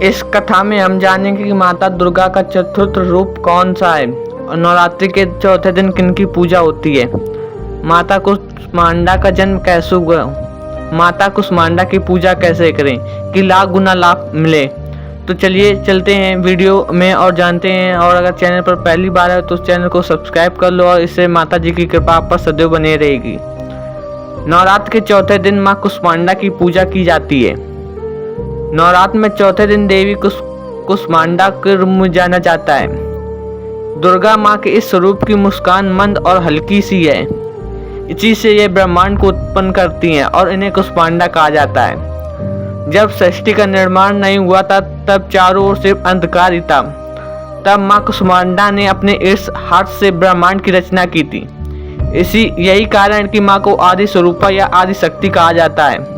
इस कथा में हम जानेंगे कि माता दुर्गा का चतुर्थ रूप कौन सा है और नवरात्रि के चौथे दिन किनकी पूजा होती है। माता कुष्मांडा का जन्म कैसे हुआ, माता कुष्मांडा की पूजा कैसे करें कि लाख गुना लाभ मिले। तो चलिए चलते हैं वीडियो में और जानते हैं। और अगर चैनल पर पहली बार है तो चैनल को सब्सक्राइब कर लो और इससे माता जी की कृपा आप पर सदैव बनी रहेगी। नवरात्र के चौथे दिन माँ कुष्मांडा की पूजा की जाती है। नवरात्र में चौथे दिन देवी कुष्मांडा के रूप में जाना जाता है। दुर्गा माँ के इस स्वरूप की मुस्कान मंद और हल्की सी है। इसी से ये ब्रह्मांड को उत्पन्न करती हैं और इन्हें कुष्मांडा कहा जाता है। जब सृष्टि का निर्माण नहीं हुआ था तब चारों ओर सिर्फ अंधकार ही था। तब माँ कुष्मांडा ने अपने इस हाथ से ब्रह्मांड की रचना की थी। यही कारण कि माँ को आदि स्वरूपा या आदि शक्ति कहा जाता है।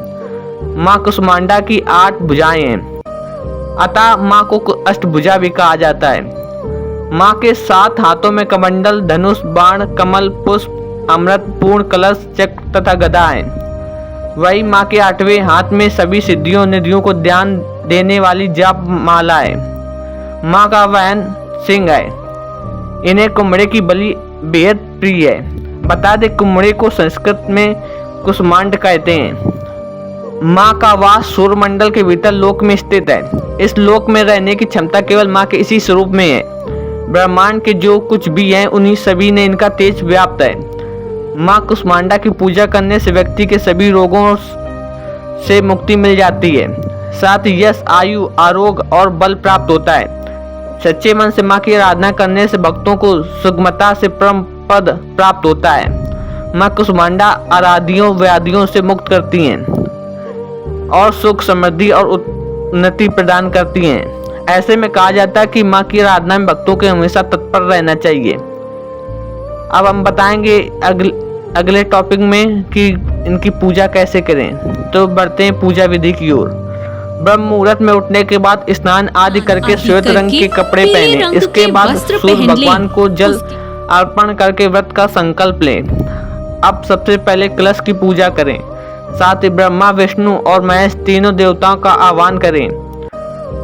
माँ कुष्मांडा की 8 भुजाएं हैं, अतः माँ को अष्टभुजा भी कहा जाता है। माँ के 7 हाथों में कमंडल, धनुष, बाण, कमल, पुष्प, अमृत, पूर्ण, कलश, चक्र तथा गदा है। वही माँ के 8वें हाथ में सभी सिद्धियों निधियों को ध्यान देने वाली जाप माला है। माँ का वाहन सिंह है। इन्हें कुम्हड़े की बलि बेहद प्रिय है। बता दे कुम्हड़े को संस्कृत में कुष्मांड कहते हैं। माँ का वास सूर्यमंडल के भीतर लोक में स्थित है। इस लोक में रहने की क्षमता केवल माँ के इसी स्वरूप में है। ब्रह्मांड के जो कुछ भी है उन्हीं सभी ने इनका तेज व्याप्त है। माँ कुष्मांडा की पूजा करने से व्यक्ति के सभी रोगों से मुक्ति मिल जाती है। साथ ही यश, आयु, आरोग्य और बल प्राप्त होता है। सच्चे मन से माँ की आराधना करने से भक्तों को सुगमता से परम पद प्राप्त होता है। माँ कुष्मांडा आराधियों व्याधियों से मुक्त करती हैं और सुख, समृद्धि और उन्नति प्रदान करती हैं। ऐसे में कहा जाता है कि माँ की आराधना में भक्तों को हमेशा तत्पर रहना चाहिए। अब हम बताएंगे अगले टॉपिक में कि इनकी पूजा कैसे करें। तो बढ़ते हैं पूजा विधि की ओर। ब्रह्म मुहूर्त में उठने के बाद स्नान आदि करके श्वेत रंग के कपड़े पहने। इसके बाद सूर्य भगवान को जल अर्पण करके व्रत का संकल्प लें। अब सबसे पहले कलश की पूजा करें। साथ ही ब्रह्मा, विष्णु और महेश तीनों देवताओं का आह्वान करें।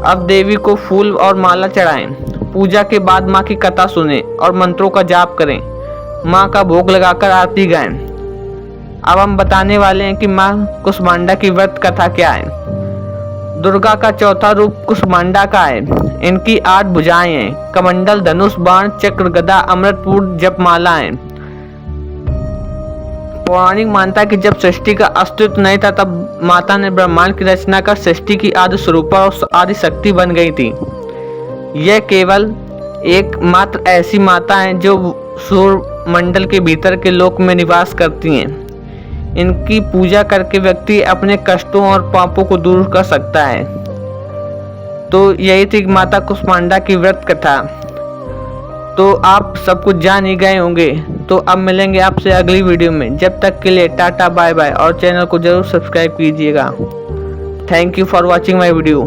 अब देवी को फूल और माला चढ़ाएं। पूजा के बाद माँ की कथा सुनें और मंत्रों का जाप करें। माँ का भोग लगाकर आरती गाएं। अब हम बताने वाले हैं कि माँ कुष्मांडा की व्रत कथा क्या है। दुर्गा का चौथा रूप कुष्मांडा का है। इनकी 8 भुजाएं हैं, कमंडल, धनुष, बाण, चक्र, गदा, अमृत, पूर्ण जपमाला है। पौराणिक मान्यता है कि जब सृष्टि का अस्तित्व नहीं था तब माता ने ब्रह्मांड की रचना कर सृष्टि की आदि स्वरूपा और आदि शक्ति बन गई थी। यह केवल एकमात्र ऐसी माता है जो सूर्य मंडल के भीतर के लोक में निवास करती हैं। इनकी पूजा करके व्यक्ति अपने कष्टों और पापों को दूर कर सकता है। तो यही थी माता कुष्मांडा की व्रत कथा। तो आप सब कुछ जान ही गए होंगे। तो अब मिलेंगे आपसे अगली वीडियो में। जब तक के लिए टाटा बाय बाय और चैनल को जरूर सब्सक्राइब कीजिएगा। Thank you for watching my video.